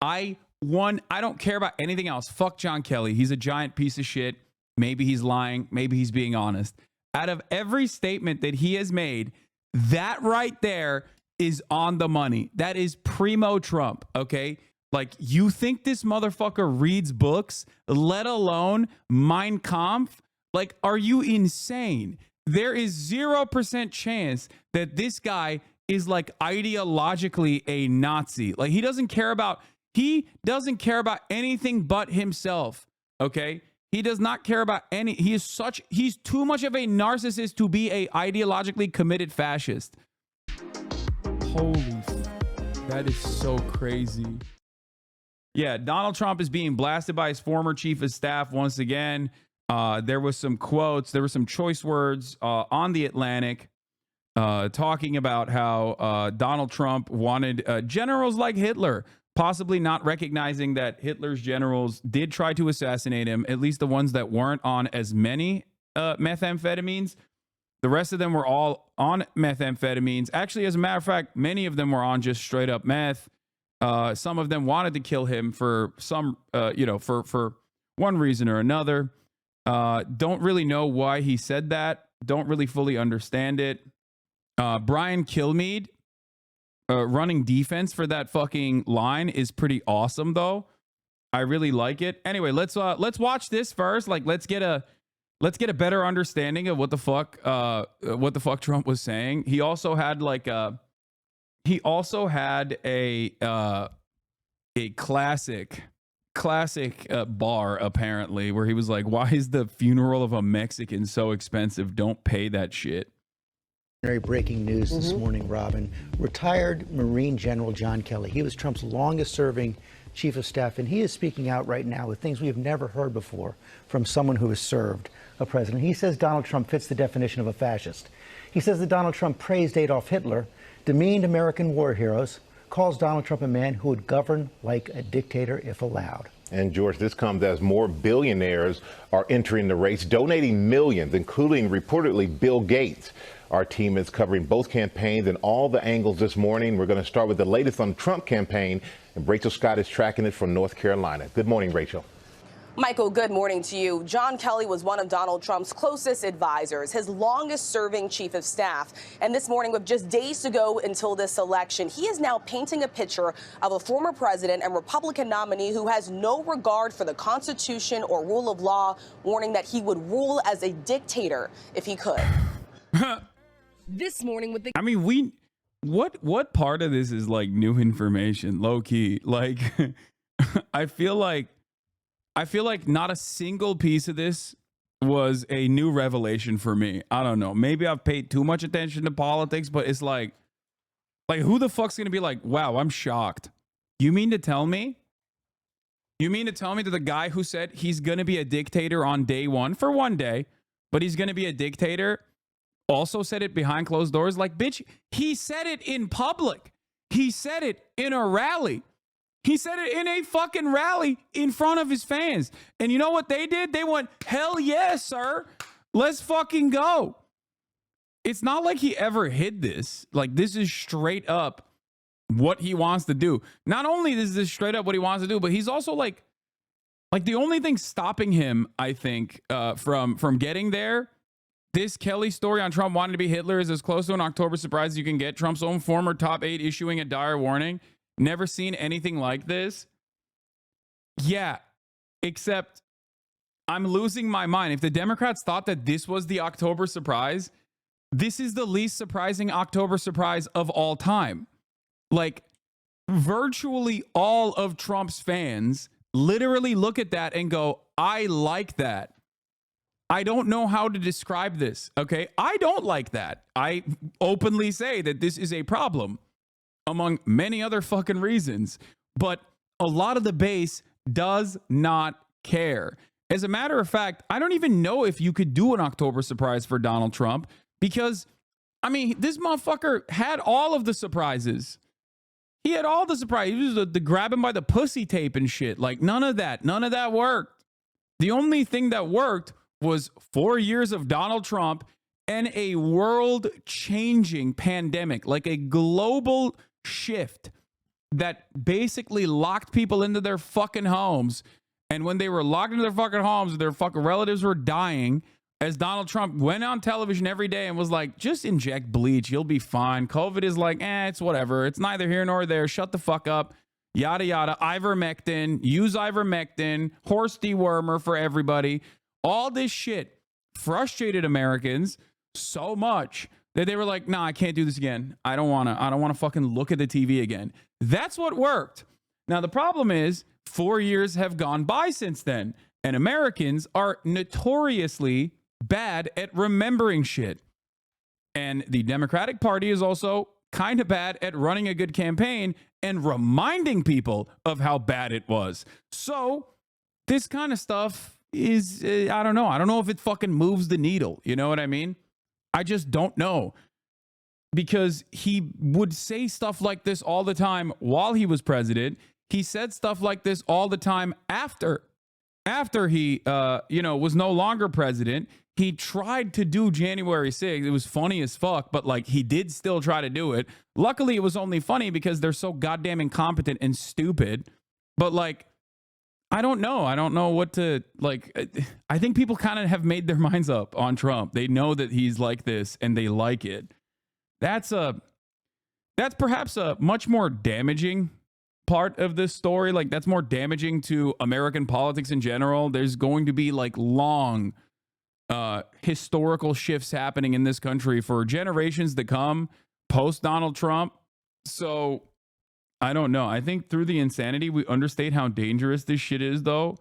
I don't care about anything else. Fuck John Kelly. He's a giant piece of shit. Maybe he's lying. Maybe he's being honest. Out of every statement that he has made, that right there is on the money. That is primo Trump, okay? Like, you think this motherfucker reads books, let alone Mein Kampf? Like, are you insane? There is 0% chance that this guy is like ideologically a Nazi. Like, he doesn't care about anything but himself, okay? He does not care about he's too much of a narcissist to be a ideologically committed fascist. That is so crazy. Yeah, Donald Trump is being blasted by his former chief of staff once again. There was some quotes, there were some choice words on The Atlantic talking about how Donald Trump wanted generals like Hitler, possibly not recognizing that Hitler's generals did try to assassinate him, at least the ones that weren't on as many methamphetamines. The rest of them were all on methamphetamines. Actually, as a matter of fact, many of them were on just straight up meth. Some of them wanted to kill him for some, for one reason or another. Don't really know why he said that. Don't really fully understand it. Brian Kilmeade running defense for that fucking line is pretty awesome, though. I really like it. Anyway, let's watch this first. Like, let's get a better understanding of what the fuck Trump was saying. He also had a classic bar, apparently, where he was like, why is the funeral of a Mexican so expensive? Don't pay that shit. Breaking news this morning, Robin. Retired Marine General John Kelly. He was Trump's longest serving chief of staff, and he is speaking out right now with things we have never heard before from someone who has served a president. He says Donald Trump fits the definition of a fascist. He says that Donald Trump praised Adolf Hitler, demeaned American war heroes, calls Donald Trump a man who would govern like a dictator if allowed. And George, this comes as more billionaires are entering the race, donating millions, including reportedly Bill Gates. Our team is covering both campaigns and all the angles this morning. We're going to start with the latest on the Trump campaign, and Rachel Scott is tracking it from North Carolina. Good morning, Rachel. Michael, good morning to you. John Kelly was one of Donald Trump's closest advisors, his longest serving chief of staff. And this morning, with just days to go until this election, he is now painting a picture of a former president and Republican nominee who has no regard for the Constitution or rule of law, warning that he would rule as a dictator if he could. This morning with the what part of this is like new information, low key? Like, I feel like not a single piece of this was a new revelation for me. I don't know. Maybe I've paid too much attention to politics, but it's like who the fuck's going to be like, wow, I'm shocked. You mean to tell me that the guy who said he's going to be a dictator on day one for one day, but he's going to be a dictator, also said it behind closed doors? Like, bitch, he said it in public. He said it in a rally. He said it in a fucking rally in front of his fans. And you know what they did? They went, hell yes, sir. Let's fucking go. It's not like he ever hid this. Like, this is straight up what he wants to do. Not only is this straight up what he wants to do, but he's also like the only thing stopping him, I think, from getting there. This Kelly story on Trump wanting to be Hitler is as close to an October surprise as you can get. Trump's own former top 8 issuing a dire warning. Never seen anything like this. Yeah, except I'm losing my mind. If the Democrats thought that this was the October surprise, this is the least surprising October surprise of all time. Like, virtually all of Trump's fans literally look at that and go, I like that. I don't know how to describe this, okay? I don't like that. I openly say that this is a problem, among many other fucking reasons. But a lot of the base does not care. As a matter of fact, I don't even know if you could do an October surprise for Donald Trump because, I mean, this motherfucker had all of the surprises. He had all the surprises. He was the grab him by the pussy tape and shit. Like, none of that worked. The only thing that worked was 4 years of Donald Trump and a world-changing pandemic, like a global shift that basically locked people into their fucking homes. And when they were locked into their fucking homes, their fucking relatives were dying, as Donald Trump went on television every day and was like, just inject bleach, you'll be fine. COVID is like, it's whatever. It's neither here nor there. Shut the fuck up. Yada, yada. Ivermectin. Use ivermectin. Horse dewormer for everybody. All this shit frustrated Americans so much that they were like, I can't do this again. I don't want to fucking look at the TV again. That's what worked. Now, the problem is 4 years have gone by since then, and Americans are notoriously bad at remembering shit. And the Democratic Party is also kind of bad at running a good campaign and reminding people of how bad it was. So this kind of stuff is, I don't know. I don't know if it fucking moves the needle. You know what I mean? I just don't know. Because he would say stuff like this all the time while he was president. He said stuff like this all the time after he, was no longer president. He tried to do January 6th. It was funny as fuck, but like he did still try to do it. Luckily, it was only funny because they're so goddamn incompetent and stupid. But like, I don't know. I don't know what to like. I think people kind of have made their minds up on Trump. They know that he's like this and they like it. That's perhaps a much more damaging part of this story. Like that's more damaging to American politics in general. There's going to be like long historical shifts happening in this country for generations to come post Donald Trump. So I don't know. I think through the insanity, we understate how dangerous this shit is, though.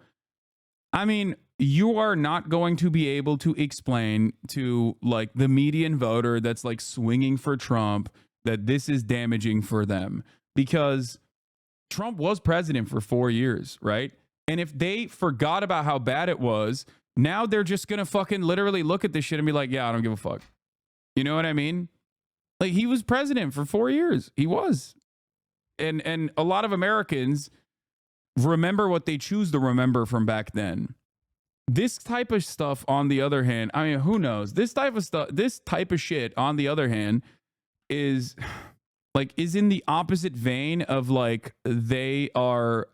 I mean, you are not going to be able to explain to like the median voter that's like swinging for Trump that this is damaging for them, because Trump was president for 4 years, right? And if they forgot about how bad it was, now they're just going to fucking literally look at this shit and be like, yeah, I don't give a fuck. You know what I mean? Like he was president for 4 years. He was. And a lot of Americans remember what they choose to remember from back then. This type of stuff, on the other hand, I mean, who knows? This type of shit, on the other hand, is in the opposite vein of like they are.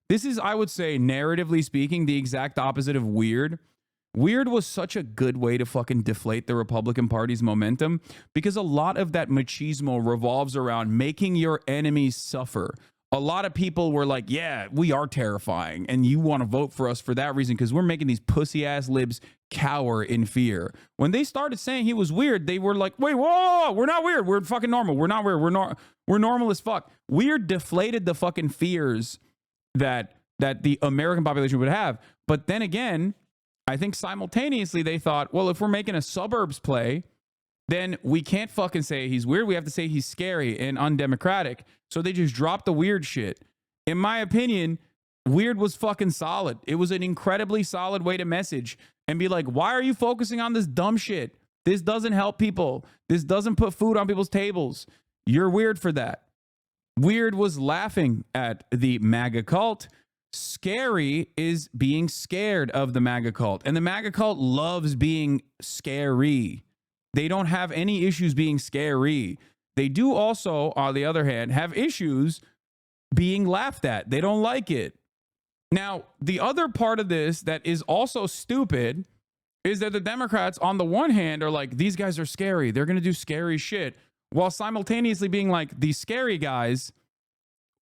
This is, I would say, narratively speaking, the exact opposite of weird. Weird was such a good way to fucking deflate the Republican Party's momentum, because a lot of that machismo revolves around making your enemies suffer. A lot of people were like, yeah, we are terrifying, and you want to vote for us for that reason because we're making these pussy-ass libs cower in fear. When they started saying he was weird, they were like, wait, whoa, we're not weird. We're fucking normal. We're not weird. We're normal as fuck. Weird deflated the fucking fears that the American population would have. But then again, I think simultaneously they thought, well, if we're making a suburbs play, then we can't fucking say he's weird. We have to say he's scary and undemocratic. So they just dropped the weird shit. In my opinion, weird was fucking solid. It was an incredibly solid way to message and be like, why are you focusing on this dumb shit? This doesn't help people. This doesn't put food on people's tables. You're weird for that. Weird was laughing at the MAGA cult. Scary is being scared of the MAGA cult. And the MAGA cult loves being scary. They don't have any issues being scary. They do also, on the other hand, have issues being laughed at. They don't like it. Now, the other part of this that is also stupid is that the Democrats, on the one hand, are like, these guys are scary. They're going to do scary shit. While simultaneously being like, these scary guys,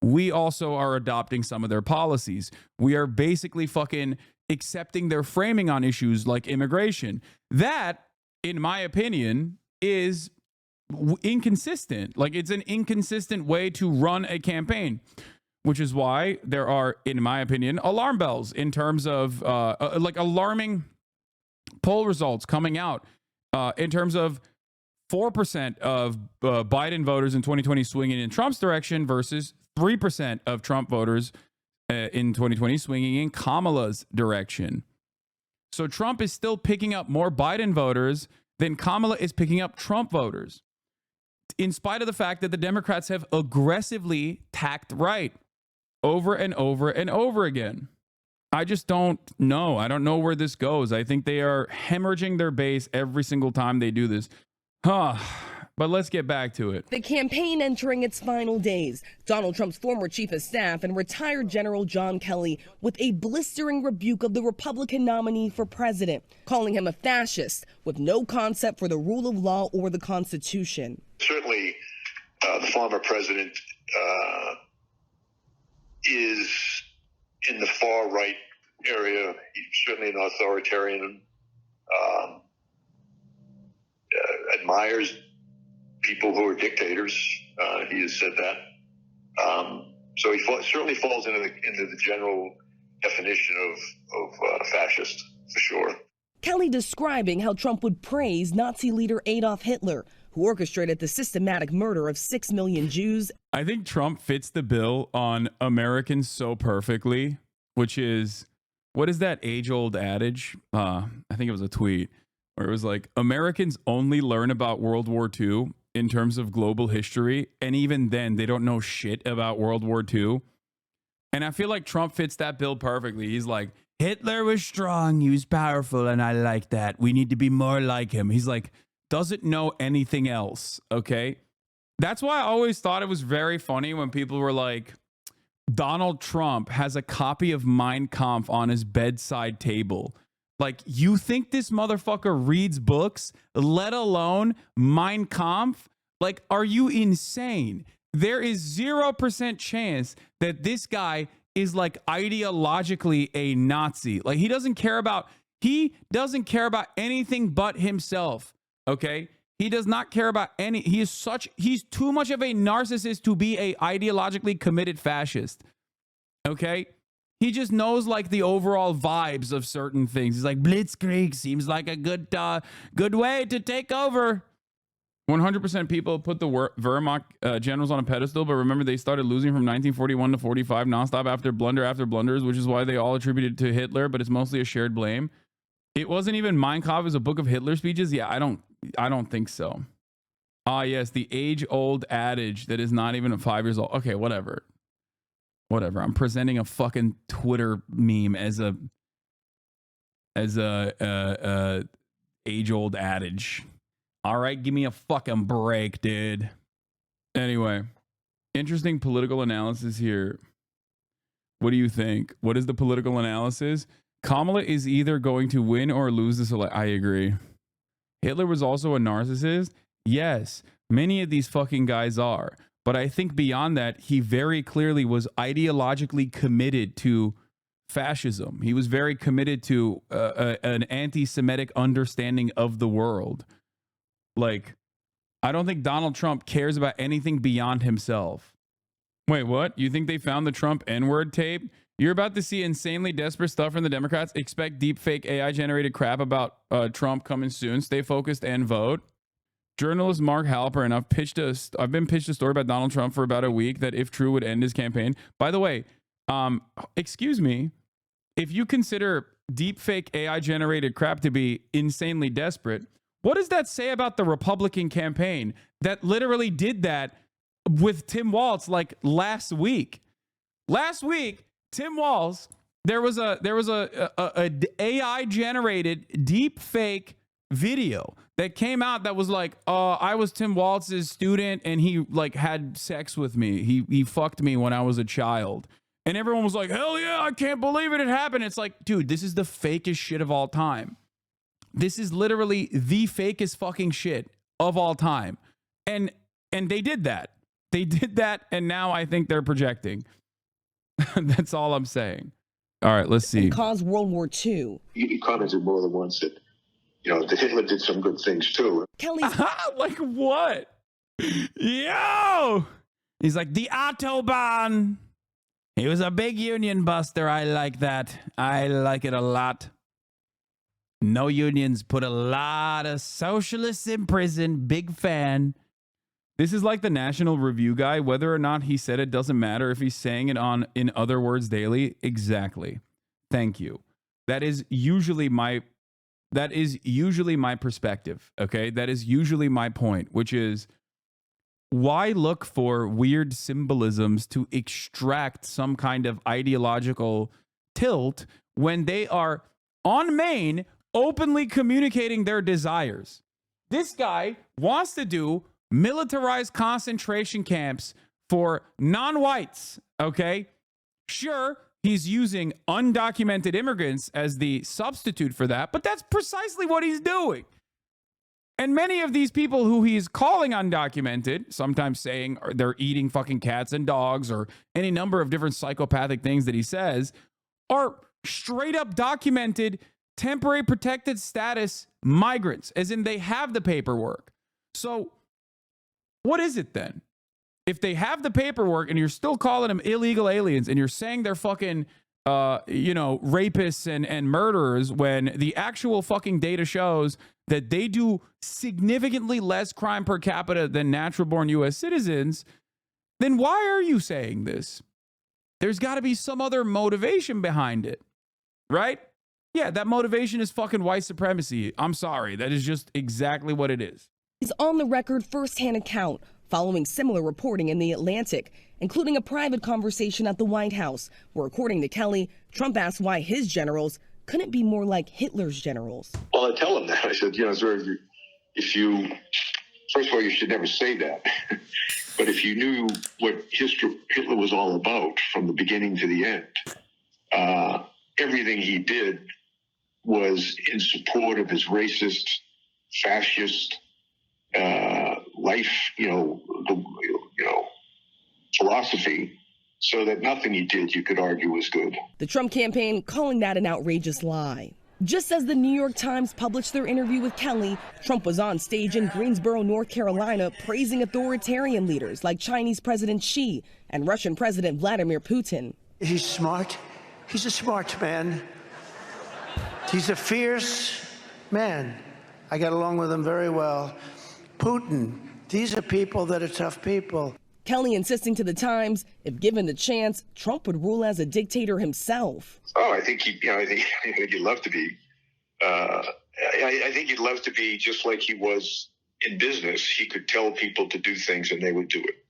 we also are adopting some of their policies. We are basically fucking accepting their framing on issues like immigration. That, in my opinion, is inconsistent. Like, it's an inconsistent way to run a campaign, which is why there are, in my opinion, alarm bells in terms of like alarming poll results coming out in terms of 4% of Biden voters in 2020 swinging in Trump's direction versus 3% of Trump voters in 2020 swinging in Kamala's direction. So Trump is still picking up more Biden voters than Kamala is picking up Trump voters, in spite of the fact that the Democrats have aggressively tacked right over and over and over again. I just don't know. I don't know where this goes. I think they are hemorrhaging their base every single time they do this. But let's get back to it. The campaign entering its final days. Donald Trump's former chief of staff and retired General John Kelly with a blistering rebuke of the Republican nominee for president, calling him a fascist with no concept for the rule of law or the Constitution. Certainly, the former president is in the far right area. He's certainly an authoritarian, admires people who are dictators. He has said that. So he certainly falls into the general definition of fascist, for sure. Kelly describing how Trump would praise Nazi leader Adolf Hitler, who orchestrated the systematic murder of 6 million Jews. I think Trump fits the bill on Americans so perfectly, which is, what is that age-old adage? I think it was a tweet where it was like, Americans only learn about World War II in terms of global history, and even then, they don't know shit about World War II. And I feel like Trump fits that bill perfectly. He's like, Hitler was strong, he was powerful, and I like that. We need to be more like him. He's like, doesn't know anything else, okay? That's why I always thought it was very funny when people were like, Donald Trump has a copy of Mein Kampf on his bedside table. Like, you think this motherfucker reads books, let alone Mein Kampf? Like, are you insane? There is 0% chance that this guy is like ideologically a Nazi. Like, he doesn't care about anything but himself. Okay? He does not care about he's too much of a narcissist to be a ideologically committed fascist. Okay? He just knows like the overall vibes of certain things. He's like, Blitzkrieg seems like a good way to take over. 100% people put the Wehrmacht generals on a pedestal, but remember they started losing from 1941 to 45 nonstop after blunders, which is why they all attributed it to Hitler, but it's mostly a shared blame. It wasn't even Mein Kampf as a book of Hitler speeches. Yeah, I don't think so. Yes, the age-old adage that is not even 5 years old. Okay, whatever. I'm presenting a fucking Twitter meme as a age-old adage. All right, give me a fucking break, dude. Anyway, interesting political analysis here. What do you think? What is the political analysis? Kamala is either going to win or lose this election. I agree. Hitler was also a narcissist. Yes, many of these fucking guys are. But I think beyond that, he very clearly was ideologically committed to fascism. He was very committed to an anti-Semitic understanding of the world. Like, I don't think Donald Trump cares about anything beyond himself. Wait, what? You think they found the Trump N-word tape? You're about to see insanely desperate stuff from the Democrats. Expect deepfake AI-generated crap about Trump coming soon. Stay focused and vote. Journalist Mark Halperin, I've been pitched a story about Donald Trump for about a week that, if true, would end his campaign. By the way, excuse me, if you consider deepfake AI-generated crap to be insanely desperate, what does that say about the Republican campaign that literally did that with Tim Walz like last week? Last week, Tim Walz, there was a AI-generated deepfake video that came out that was like, I was Tim Walz's student and he like had sex with me. He fucked me when I was a child. And everyone was like, hell yeah, I can't believe it happened. It's like, dude, this is the fakest shit of all time. This is literally the fakest fucking shit of all time. And they did that. They did that, and now I think they're projecting. That's all I'm saying. All right, let's see. And caused World War II. You commented more than once that, that Hitler did some good things too. Kelly's like what? Yo! He's like, the Autobahn. He was a big union buster. I like that. I like it a lot. No unions, put a lot of socialists in prison. Big fan. This is like the National Review guy. Whether or not he said it doesn't matter if he's saying it on In Other Words Daily. Exactly. Thank you. That is usually my perspective. Okay. That is usually my point, which is, why look for weird symbolisms to extract some kind of ideological tilt when they are on main openly communicating their desires? This guy wants to do militarized concentration camps for non-whites, okay? Sure, he's using undocumented immigrants as the substitute for that, but that's precisely what he's doing. And many of these people who he's calling undocumented, sometimes saying they're eating fucking cats and dogs or any number of different psychopathic things that he says, are straight up documented temporary protected status migrants, as in they have the paperwork. So what is it then? If they have the paperwork and you're still calling them illegal aliens and you're saying they're fucking, rapists and murderers, when the actual fucking data shows that they do significantly less crime per capita than natural born U.S. citizens, then why are you saying this? There's got to be some other motivation behind it, right? Yeah, that motivation is fucking white supremacy. I'm sorry. That is just exactly what it is. His on-the-record first-hand account following similar reporting in The Atlantic, including a private conversation at the White House, where, according to Kelly, Trump asked why his generals couldn't be more like Hitler's generals. Well, I tell him that. I said, sir, if you, first of all, you should never say that. But if you knew what Hitler was all about from the beginning to the end, everything he did was in support of his racist, fascist life, philosophy, so that nothing he did you could argue was good. The Trump campaign calling that an outrageous lie. Just as the New York Times published their interview with Kelly, Trump was on stage in Greensboro, North Carolina, praising authoritarian leaders like Chinese President Xi and Russian President Vladimir Putin. He's smart. He's a smart man. He's a fierce man. I got along with him very well. Putin, these are people that are tough people. Kelly insisting to the Times, if given the chance, Trump would rule as a dictator himself. Oh, I think he'd love to be. I think he'd love to be just like he was in business. He could tell people to do things and they would do it,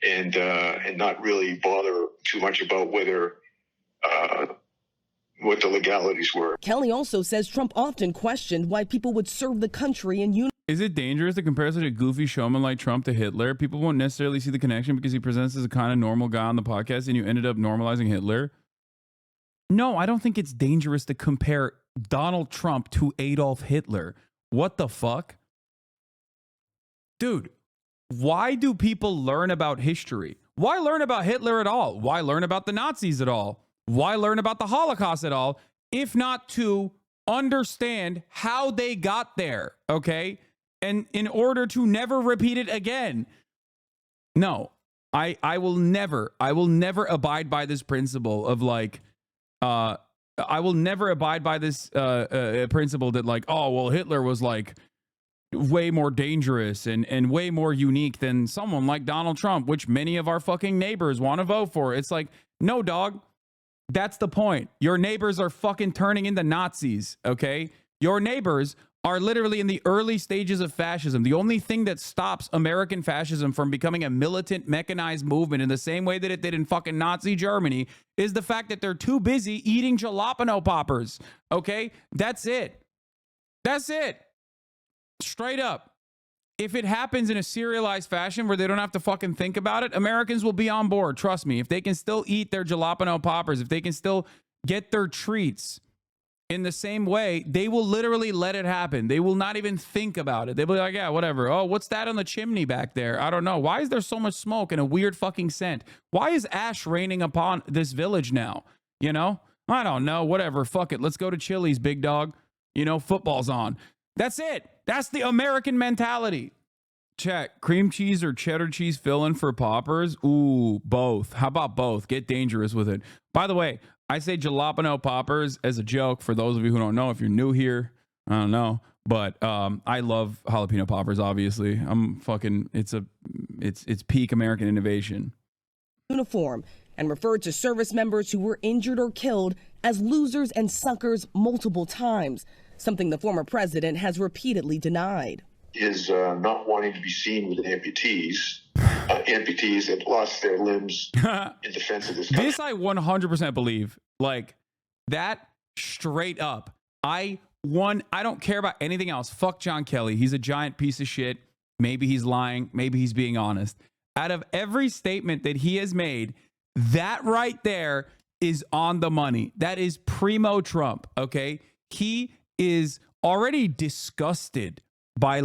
and not really bother too much about whether what the legalities were. Kelly also says Trump often questioned why people would serve the country in uniform. Is it dangerous to compare such a goofy showman like Trump to Hitler? People won't necessarily see the connection because he presents as a kind of normal guy on the podcast and you ended up normalizing Hitler. No, I don't think it's dangerous to compare Donald Trump to Adolf Hitler. What the fuck? Dude, why do people learn about history? Why learn about Hitler at all? Why learn about the Nazis at all? Why learn about the Holocaust at all, if not to understand how they got there, okay? And in order to never repeat it again. No, I will never abide by this principle of like, I will never abide by this principle that like, oh, well, Hitler was like way more dangerous and way more unique than someone like Donald Trump, which many of our fucking neighbors want to vote for. It's like, no, dog. That's the point. Your neighbors are fucking turning into Nazis, okay? Your neighbors are literally in the early stages of fascism. The only thing that stops American fascism from becoming a militant, mechanized movement in the same way that it did in fucking Nazi Germany is the fact that they're too busy eating jalapeno poppers, okay? That's it. That's it. Straight up. If it happens in a serialized fashion where they don't have to fucking think about it, Americans will be on board. Trust me. If they can still eat their jalapeno poppers, if they can still get their treats in the same way, they will literally let it happen. They will not even think about it. They'll be like, yeah, whatever. Oh, what's that on the chimney back there? I don't know. Why is there so much smoke and a weird fucking scent? Why is ash raining upon this village now? You know? I don't know. Whatever. Fuck it. Let's go to Chili's, big dog. You know, football's on. That's it. That's the American mentality. Check. Cream cheese or cheddar cheese filling for poppers? Ooh, both. How about both? Get dangerous with it. By the way, I say jalapeno poppers as a joke for those of you who don't know. If you're new here, I don't know. But I love jalapeno poppers, obviously. I'm fucking, it's peak American innovation. Uniform and referred to service members who were injured or killed as losers and suckers multiple times, something the former president has repeatedly denied. Is not wanting to be seen with amputees that lost their limbs in defense of this country. This I 100% believe. Like, that straight up. I don't care about anything else. Fuck John Kelly. He's a giant piece of shit. Maybe he's lying. Maybe he's being honest. Out of every statement that he has made, that right there is on the money. That is primo Trump, okay? He is already disgusted by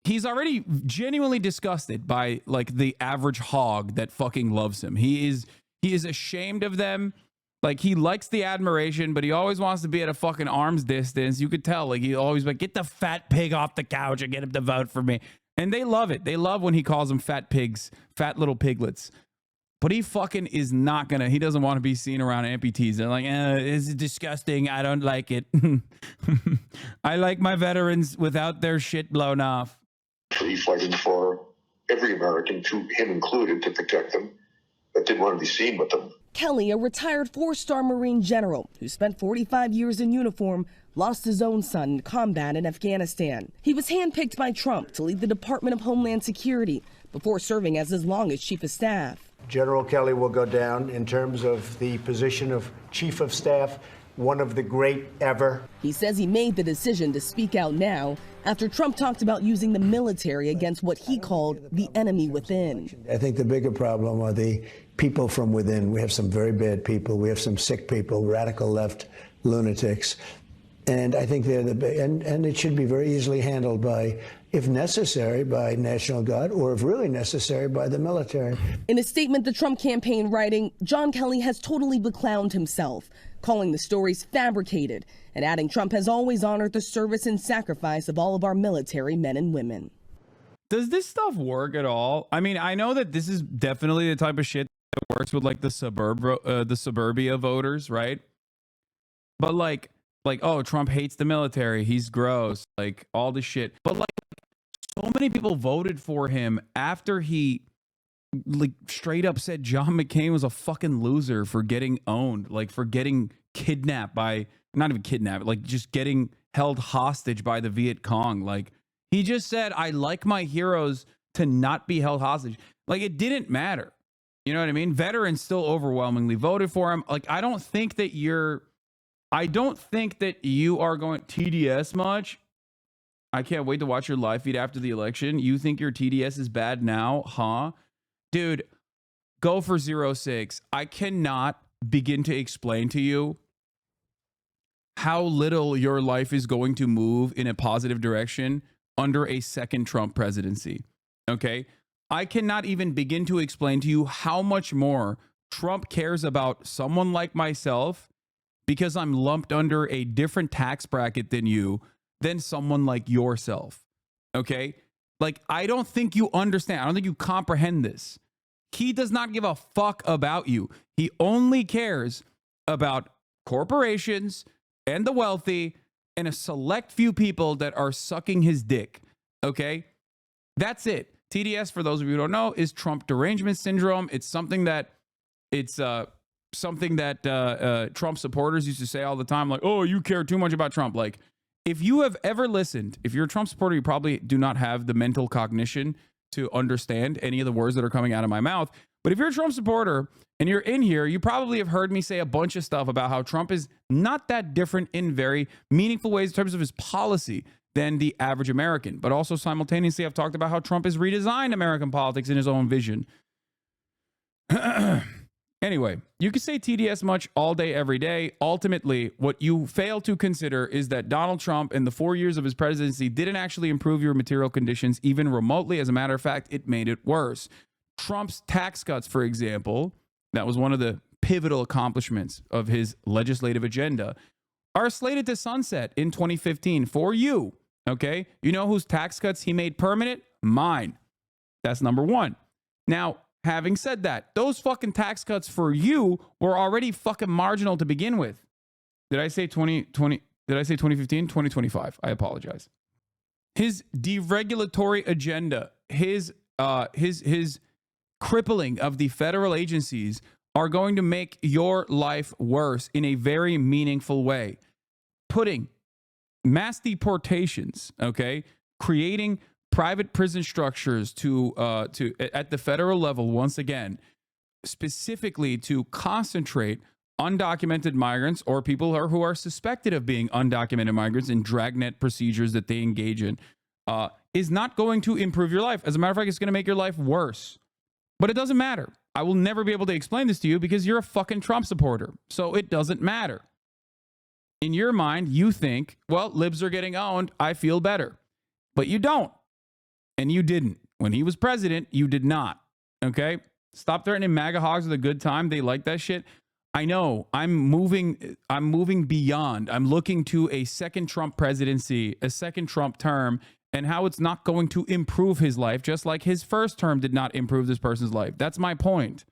he's already genuinely disgusted by the average hog that fucking loves him. He is ashamed of them. He likes the admiration, but he always wants to be at a fucking arm's distance. You could tell, he always get the fat pig off the couch and get him to vote for me. And they love it. They love when he calls them fat pigs, fat little piglets. But he fucking is not gonna, he doesn't want to be seen around amputees. They're like, it's disgusting. I don't like it. I like my veterans without their shit blown off. He's fighting for every American, to him included, to protect them, but didn't want to be seen with them. Kelly, a retired 4-star Marine general who spent 45 years in uniform, lost his own son in combat in Afghanistan. He was handpicked by Trump to lead the Department of Homeland Security before serving as his longest chief of staff. General Kelly will go down in terms of the position of chief of staff, one of the great ever. He says he made the decision to speak out now after Trump talked about using the military against what he called the enemy within. I think the bigger problem are the people from within. We have some very bad people. We have some sick people, radical left lunatics. And I think they're and it should be very easily handled by, if necessary, by National Guard, or if really necessary, by the military. In a statement, the Trump campaign writing, John Kelly has totally beclowned himself, calling the stories fabricated, and adding Trump has always honored the service and sacrifice of all of our military men and women. Does this stuff work at all? I mean, I know that this is definitely the type of shit that works with the suburbia voters, right? But oh, Trump hates the military. He's gross. All this shit. But so many people voted for him after he straight up said John McCain was a fucking loser for getting owned, for getting kidnapped by, not even kidnapped, just getting held hostage by the Viet Cong. He just said, I like my heroes to not be held hostage. It didn't matter. You know what I mean? Veterans still overwhelmingly voted for him. I don't think that you are going TDS much. I can't wait to watch your live feed after the election. You think your TDS is bad now, huh? Dude, go for 06. I cannot begin to explain to you how little your life is going to move in a positive direction under a second Trump presidency. Okay? I cannot even begin to explain to you how much more Trump cares about someone like myself, because I'm lumped under a different tax bracket than you, than someone like yourself. Okay? I don't think you understand. I don't think you comprehend this. He does not give a fuck about you. He only cares about corporations and the wealthy and a select few people that are sucking his dick. Okay? That's it. TDS, for those of you who don't know, is Trump derangement syndrome. It's something that Trump supporters used to say all the time, oh, you care too much about Trump. If you have ever listened, if you're a Trump supporter, you probably do not have the mental cognition to understand any of the words that are coming out of my mouth. But if you're a Trump supporter and you're in here, you probably have heard me say a bunch of stuff about how Trump is not that different in very meaningful ways in terms of his policy than the average American. But also simultaneously, I've talked about how Trump has redesigned American politics in his own vision. Anyway, you can say TDS much all day, every day. Ultimately, what you fail to consider is that Donald Trump in the 4 years of his presidency didn't actually improve your material conditions even remotely. As a matter of fact, it made it worse. Trump's tax cuts, for example, that was one of the pivotal accomplishments of his legislative agenda, are slated to sunset in 2015 for you. Okay? You know whose tax cuts he made permanent? Mine. That's number one. Now, having said that, those fucking tax cuts for you were already fucking marginal to begin with. Did I say 2020? Did I say 2015? 2025. I apologize. His deregulatory agenda, his crippling of the federal agencies are going to make your life worse in a very meaningful way. Putting mass deportations, okay, creating private prison structures to at the federal level once again, specifically to concentrate undocumented migrants or people who are suspected of being undocumented migrants in dragnet procedures that they engage in. is not going to improve your life. As a matter of fact, it's going to make your life worse. But it doesn't matter. I will never be able to explain this to you because you're a fucking Trump supporter. So it doesn't matter. In your mind, you think, well, libs are getting owned. I feel better. But you don't. And you didn't. When he was president, you did not. Okay? Stop threatening MAGA hogs with a good time. They like that shit. I know. I'm moving beyond. I'm looking to a second Trump presidency, a second Trump term, and how it's not going to improve his life, just like his first term did not improve this person's life. That's my point.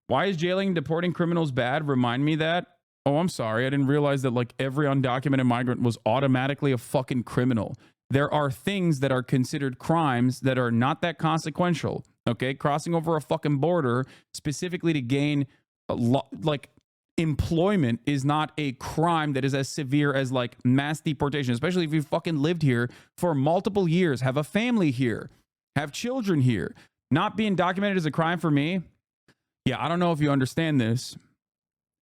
Why is jailing and deporting criminals bad? Remind me that. Oh, I'm sorry. I didn't realize that like every undocumented migrant was automatically a fucking criminal. There are things that are considered crimes that are not that consequential. Okay, crossing over a fucking border specifically to gain like employment is not a crime that is as severe as like mass deportation, especially if you fucking lived here for multiple years, have a family here, have children here. Not being documented is a crime for me. Yeah, I don't know if you understand this,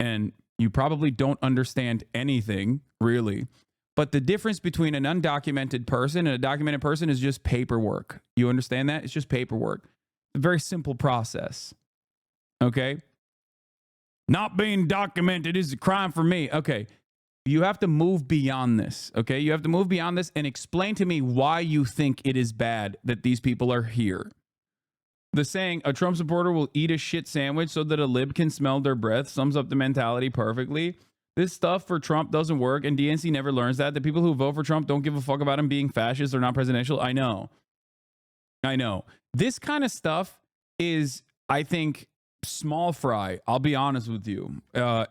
and you probably don't understand anything really. But the difference between an undocumented person and a documented person is just paperwork. You understand that? It's just paperwork. A very simple process. Okay? Not being documented is a crime for me. Okay. You have to move beyond this. Okay? You have to move beyond this and explain to me why you think it is bad that these people are here. The saying, a Trump supporter will eat a shit sandwich so that a lib can smell their breath, sums up the mentality perfectly. This stuff for Trump doesn't work, and DNC never learns that. The people who vote for Trump don't give a fuck about him being fascist or not presidential. I know. This kind of stuff is, I think, small fry. I'll be honest with you.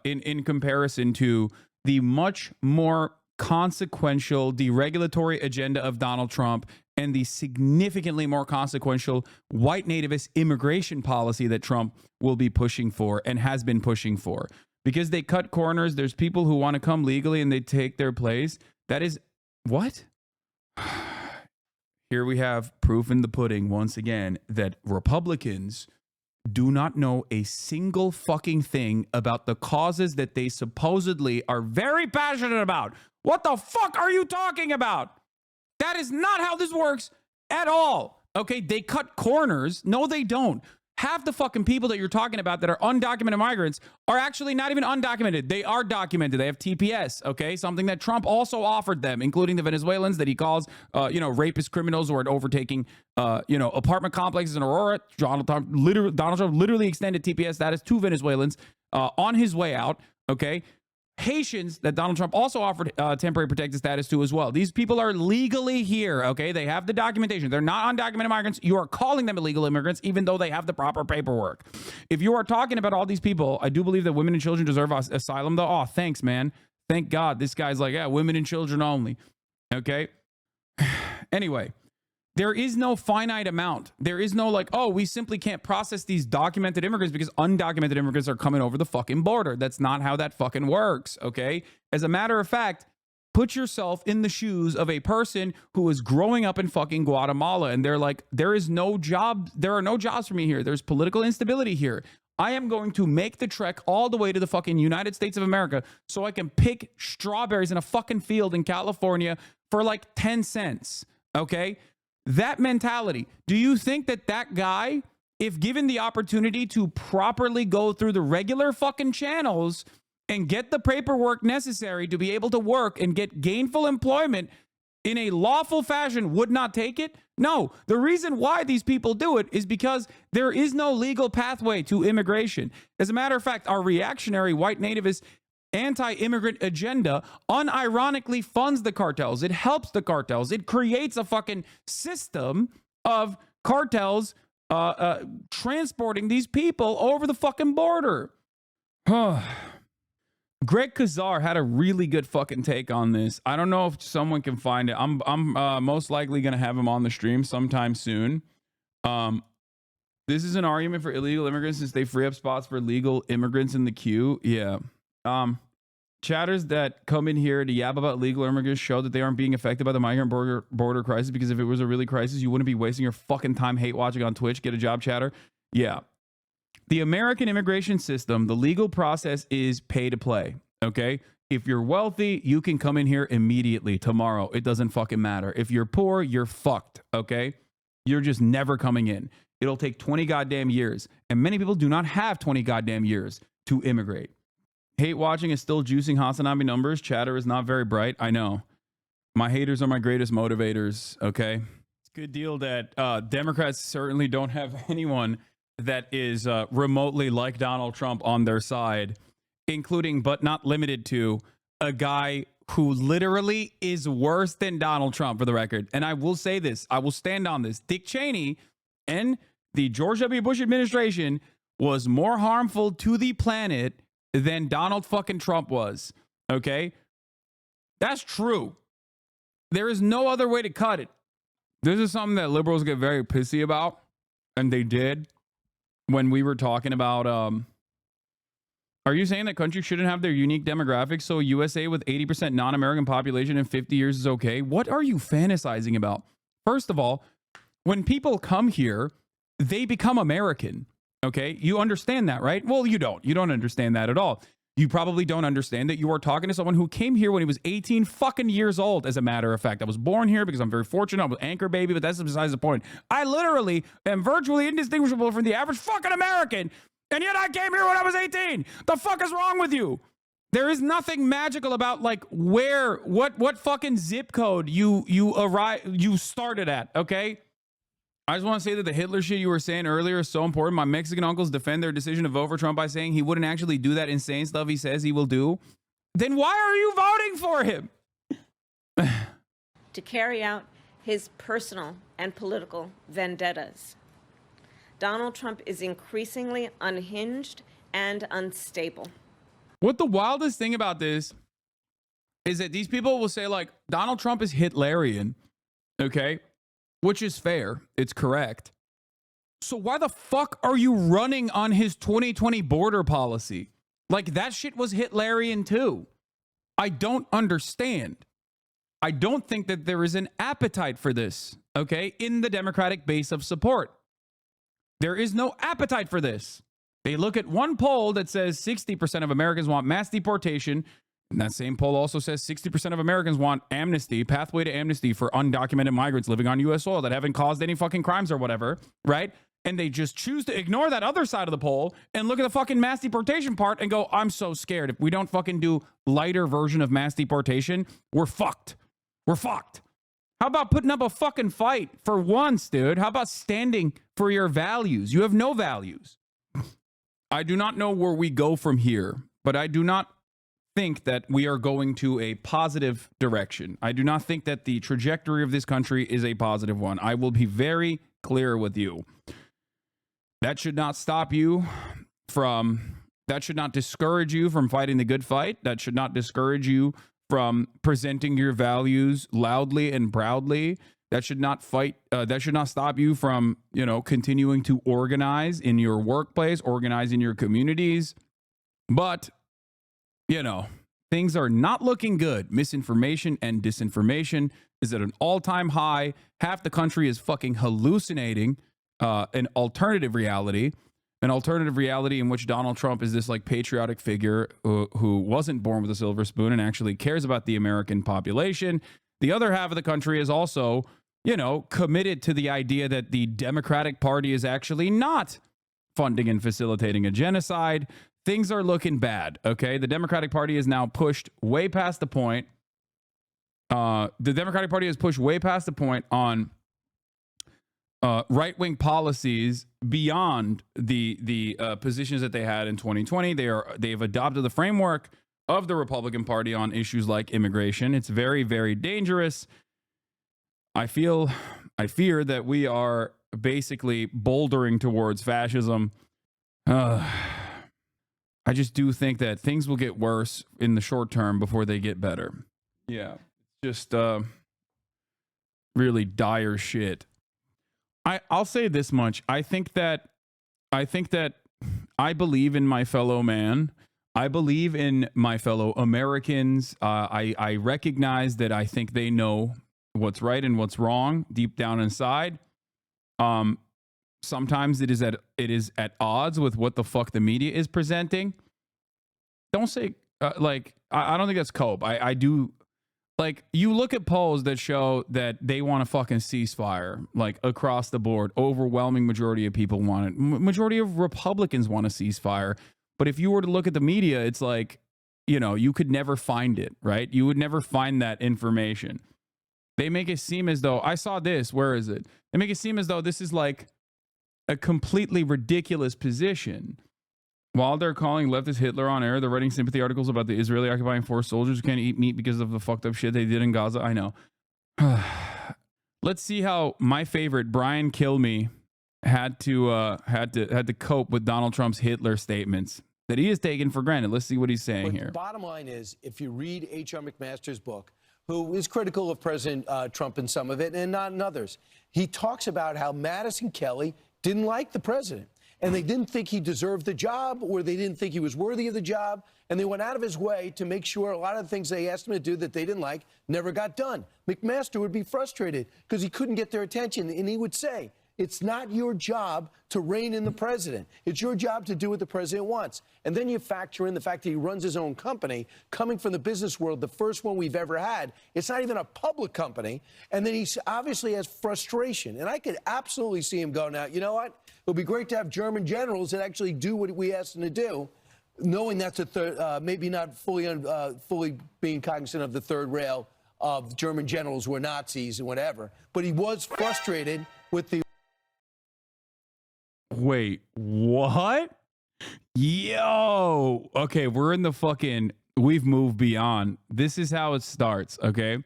In comparison to the much more consequential deregulatory agenda of Donald Trump and the significantly more consequential white nativist immigration policy that Trump will be pushing for and has been pushing for. Because they cut corners, there's people who want to come legally and they take their place. That is, what? Here we have proof in the pudding once again that Republicans do not know a single fucking thing about the causes that they supposedly are very passionate about. What the fuck are you talking about? That is not how this works at all. Okay, they cut corners. No, they don't. Half the fucking people that you're talking about that are undocumented migrants are actually not even undocumented. They are documented. They have TPS, okay? Something that Trump also offered them, including the Venezuelans that he calls, rapist criminals who are overtaking, apartment complexes in Aurora. Donald Trump literally extended TPS status to Venezuelans on his way out, okay? Haitians that Donald Trump also offered temporary protected status to as well. These people are legally here, okay? They have the documentation. They're not undocumented migrants. You are calling them illegal immigrants, even though they have the proper paperwork. If you are talking about all these people, I do believe that women and children deserve asylum, though. Oh, thanks, man. Thank God. This guy's like, yeah, women and children only, okay? Anyway. There is no finite amount. There is no like, oh, we simply can't process these documented immigrants because undocumented immigrants are coming over the fucking border. That's not how that fucking works, okay? As a matter of fact, put yourself in the shoes of a person who is growing up in fucking Guatemala and they're like, there is no job. There are no jobs for me here. There's political instability here. I am going to make the trek all the way to the fucking United States of America so I can pick strawberries in a fucking field in California for like 10 cents, okay? That mentality. Do you think that guy, if given the opportunity to properly go through the regular fucking channels and get the paperwork necessary to be able to work and get gainful employment in a lawful fashion, would not take it? No. The reason why these people do it is because there is no legal pathway to immigration. As a matter of fact, our reactionary white nativist anti-immigrant agenda unironically funds the cartels. It helps the cartels. It creates a fucking system of cartels transporting these people over the fucking border. Greg Kazar had a really good fucking take on this. I don't know if someone can find it. I'm most likely going to have him on the stream sometime soon. This is an argument for illegal immigrants since they free up spots for legal immigrants in the queue. Yeah. Chatters that come in here to yab about legal immigrants show that they aren't being affected by the migrant border crisis, because if it was a really crisis, you wouldn't be wasting your fucking time hate watching on Twitch. Get a job, chatter. Yeah. The American immigration system, the legal process is pay to play. Okay. If you're wealthy, you can come in here immediately tomorrow. It doesn't fucking matter. If you're poor, you're fucked, okay? You're just never coming in. It'll take 20 goddamn years. And many people do not have 20 goddamn years to immigrate. Hate watching is still juicing HasanAbi numbers. Chatter is not very bright. I know. My haters are my greatest motivators, okay? It's a good deal that Democrats certainly don't have anyone that is remotely like Donald Trump on their side, including but not limited to a guy who literally is worse than Donald Trump, for the record. And I will say this. I will stand on this. Dick Cheney and the George W. Bush administration was more harmful to the planet than Donald fucking Trump was. Okay? That's true. There is no other way to cut it. This is something that liberals get very pissy about. And they did when we were talking about, are you saying that countries shouldn't have their unique demographics? So USA with 80% non-American population in 50 years is okay? What are you fantasizing about? First of all, when people come here, they become American. Okay, you understand that, right? Well, you don't. You don't understand that at all. You probably don't understand that you are talking to someone who came here when he was 18 fucking years old, as a matter of fact. I was born here because I'm very fortunate. I was an anchor baby, but that's besides the point. I literally am virtually indistinguishable from the average fucking American, and yet I came here when I was 18. The fuck is wrong with you? There is nothing magical about like what fucking zip code you started at, okay? I just want to say that the Hitler shit you were saying earlier is so important. My Mexican uncles defend their decision to vote for Trump by saying he wouldn't actually do that insane stuff he says he will do. Then why are you voting for him? To carry out his personal and political vendettas. Donald Trump is increasingly unhinged and unstable. What the wildest thing about this is that these people will say, like, Donald Trump is Hitlerian, okay? Which is fair. It's correct. So why the fuck are you running on his 2020 border policy? Like, that shit was Hitlerian too. I don't understand. I don't think that there is an appetite for this, okay, in the Democratic base of support. There is no appetite for this. They look at one poll that says 60% of Americans want mass deportation. And that same poll also says 60% of Americans want amnesty, pathway to amnesty for undocumented migrants living on U.S. soil that haven't caused any fucking crimes or whatever, right? And they just choose to ignore that other side of the poll and look at the fucking mass deportation part and go, I'm so scared. If we don't fucking do lighter version of mass deportation, we're fucked. We're fucked. How about putting up a fucking fight for once, dude? How about standing for your values? You have no values. I do not know where we go from here, but I do not think that we are going to a positive direction. I do not think that the trajectory of this country is a positive one. I will be very clear with you. That should not stop you from, that should not discourage you from fighting the good fight. That should not discourage you from presenting your values loudly and proudly. That should not that should not stop you from, you know, continuing to organize in your workplace, organize in your communities. But you know, things are not looking good. Misinformation and disinformation is at an all-time high. Half the country is fucking hallucinating an alternative reality in which Donald Trump is this like patriotic figure who wasn't born with a silver spoon and actually cares about the American population. The other half of the country is also, you know, committed to the idea that the Democratic Party is actually not funding and facilitating a genocide. Things are looking bad, okay? The Democratic Party is now pushed way past the point. The Democratic Party has pushed way past the point on right-wing policies beyond the positions that they had in 2020. They've adopted the framework of the Republican Party on issues like immigration. It's very, very dangerous. I fear that we are basically bouldering towards fascism. I just do think that things will get worse in the short term before they get better. Yeah, just really dire shit. I'll say this much. I think that I believe in my fellow man. I believe in my fellow Americans. I recognize that I think they know what's right and what's wrong deep down inside. Sometimes it is at odds with what the fuck the media is presenting. Don't say I don't think that's cope. I do. Like, you look at polls that show that they want a fucking ceasefire, like across the board. Overwhelming majority of people want it. Majority of Republicans want a ceasefire. But if you were to look at the media, it's like, you know, you could never find it, right? You would never find that information. They make it seem as though, I saw this, where is it? They make it seem as though this is like a completely ridiculous position. While they're calling leftist Hitler on air, they're writing sympathy articles about the Israeli occupying force soldiers who can't eat meat because of the fucked up shit they did in Gaza. I know. Let's see how my favorite Brian Kilme had to cope with Donald Trump's Hitler statements that he has taken for granted. Let's see what he's saying here. The bottom line is, if you read H.R. McMaster's book, who is critical of President Trump in some of it and not in others, he talks about how Madison Kelly didn't like the president. And they didn't think he deserved the job, or they didn't think he was worthy of the job. And they went out of his way to make sure a lot of the things they asked him to do that they didn't like never got done. McMaster would be frustrated because he couldn't get their attention. And he would say, it's not your job to rein in the president. It's your job to do what the president wants. And then you factor in the fact that he runs his own company, coming from the business world, the first one we've ever had. It's not even a public company. And then he obviously has frustration. And I could absolutely see him go, now, you know what? It would be great to have German generals that actually do what we asked them to do, knowing that's a third, maybe not fully being cognizant of the third rail of German generals who were Nazis and whatever. But he was frustrated with the... Wait, what? Yo. Okay, we're in the fucking, we've moved beyond. This is how it starts, okay?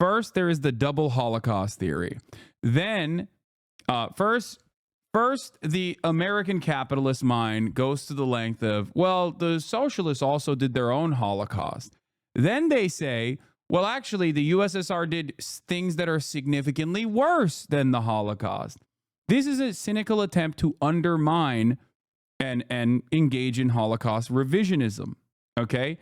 First, there is the double Holocaust theory. Then, first, the American capitalist mind goes to the length of, well, the socialists also did their own Holocaust. Then they say, well, actually, the USSR did things that are significantly worse than the Holocaust. This is a cynical attempt to undermine and engage in Holocaust revisionism, okay?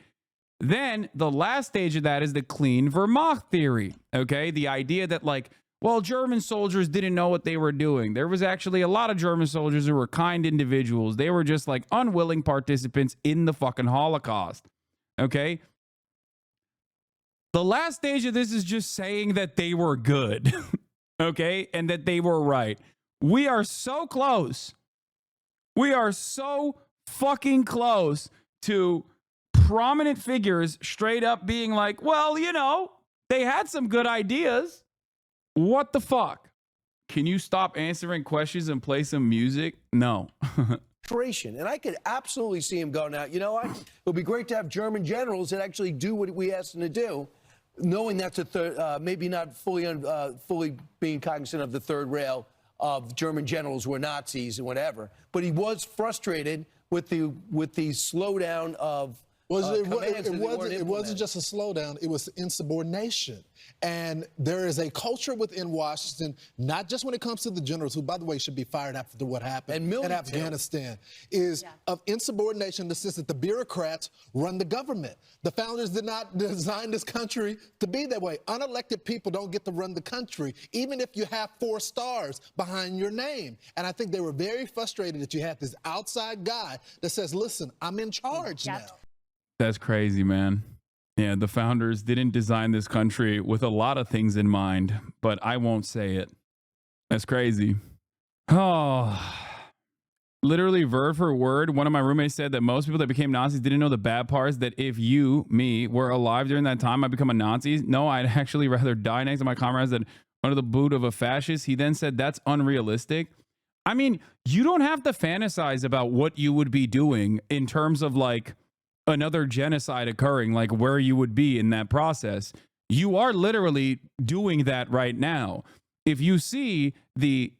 Then the last stage of that is the clean Wehrmacht theory, okay? The idea that, like, well, German soldiers didn't know what they were doing. There was actually a lot of German soldiers who were kind individuals. They were just like unwilling participants in the fucking Holocaust, okay? The last stage of this is just saying that they were good, okay? And that they were right. We are so close. We are so fucking close to prominent figures straight up being like, well, you know, they had some good ideas. What the fuck? Can you stop answering questions and play some music? No. And I could absolutely see him go, now, you know what? It would be great to have German generals that actually do what we asked them to do, knowing that's a third, maybe not fully being cognizant of the third rail of German generals who were Nazis and whatever. But he was frustrated with the slowdown of it wasn't just a slowdown, it was insubordination. And there is a culture within Washington, not just when it comes to the generals, who, by the way, should be fired after what happened in Afghanistan, of insubordination in the sense that the bureaucrats run the government. The founders did not design this country to be that way. Unelected people don't get to run the country, even if you have 4 stars behind your name. And I think they were very frustrated that you had this outside guy that says, listen, I'm in charge now. That's crazy, man. Yeah, the founders didn't design this country with a lot of things in mind, but I won't say it. That's crazy. Oh, literally word for word, one of my roommates said that most people that became Nazis didn't know the bad parts, that if you, me, were alive during that time, I'd become a Nazi. No, I'd actually rather die next to my comrades than under the boot of a fascist. He then said that's unrealistic. I mean, you don't have to fantasize about what you would be doing in terms of like another genocide occurring, like where you would be in that process. You are literally doing that right now. If you see the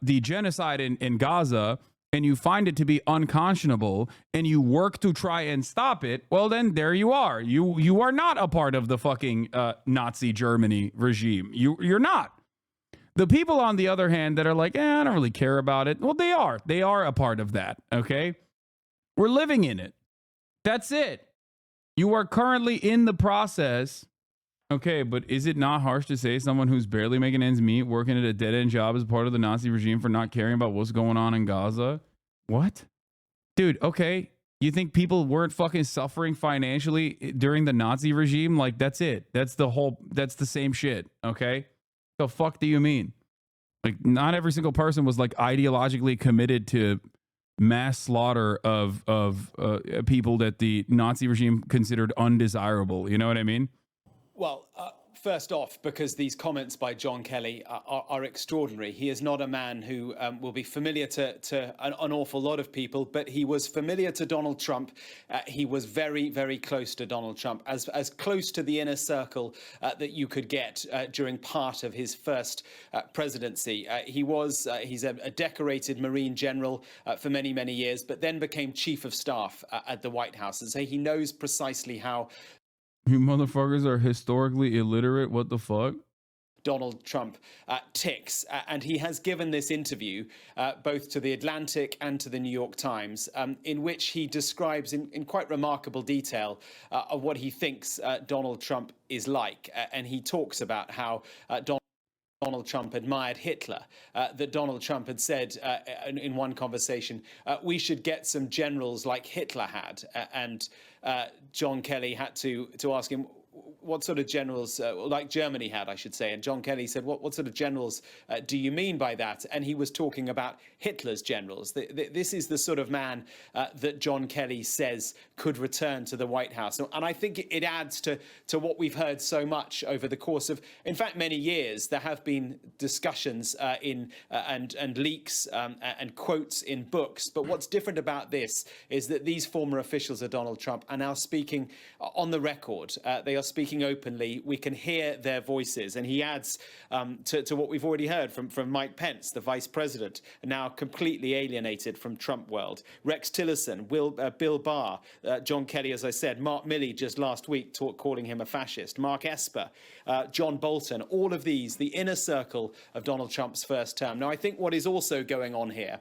genocide in Gaza and you find it to be unconscionable and you work to try and stop it, well, then there you are. You are not a part of the fucking Nazi Germany regime. You're not. The people, on the other hand, that are like, I don't really care about it. Well, they are. They are a part of that, okay? We're living in it. That's it. You are currently in the process. Okay, but is it not harsh to say someone who's barely making ends meet, working at a dead-end job as part of the Nazi regime for not caring about what's going on in Gaza? What? Dude, okay. You think people weren't fucking suffering financially during the Nazi regime? Like, that's it. That's the same shit. Okay. The fuck do you mean? Like, not every single person was like ideologically committed to mass slaughter of people that the Nazi regime considered undesirable. You know what I mean? Well, first off, because these comments by John Kelly are extraordinary. He is not a man who will be familiar to an awful lot of people, but he was familiar to Donald Trump. He was very, very close to Donald Trump, as close to the inner circle that you could get during part of his first presidency. He's a decorated Marine general for many, many years, but then became chief of staff at the White House. And so he knows precisely how you motherfuckers are historically illiterate. What the fuck? Donald Trump ticks. And he has given this interview both to The Atlantic and to the New York Times, in which he describes in quite remarkable detail of what he thinks Donald Trump is like. And he talks about how Donald Trump admired Hitler, that Donald Trump had said in one conversation, we should get some generals like Hitler had. And John Kelly had to ask him, what sort of generals, like Germany had, I should say. And John Kelly said, what sort of generals do you mean by that? And he was talking about Hitler's generals. This is the sort of man that John Kelly says could return to the White House. And I think it adds to what we've heard so much over the course of, in fact, many years. There have been discussions and leaks and quotes in books. But what's different about this is that these former officials of Donald Trump are now speaking on the record. They are speaking openly. We can hear their voices. And he adds to what we've already heard from Mike Pence, the vice president, now completely alienated from Trump world. Rex Tillerson, Bill Barr, John Kelly, as I said, Mark Milley just last week calling him a fascist, Mark Esper, John Bolton, all of these, the inner circle of Donald Trump's first term. Now, I think what is also going on here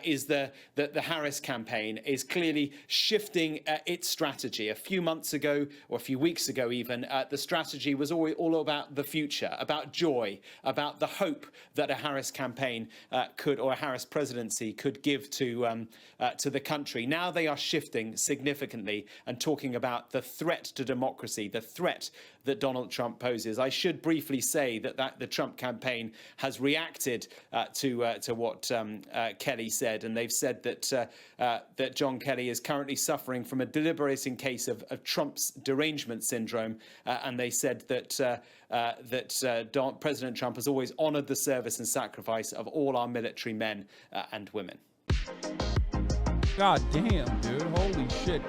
is that the Harris campaign is clearly shifting its strategy. A few months ago, or a few weeks ago even, the strategy was all about the future, about joy, about the hope that a Harris campaign or a Harris presidency could give to the country. Now they are shifting significantly and talking about the threat to democracy, the threat that Donald Trump poses. I should briefly say that the Trump campaign has reacted to what Kelly said, and they've said that John Kelly is currently suffering from a debilitating case of Trump's derangement syndrome, and they said that President Trump has always honored the service and sacrifice of all our military men and women. God damn, dude. Holy shit.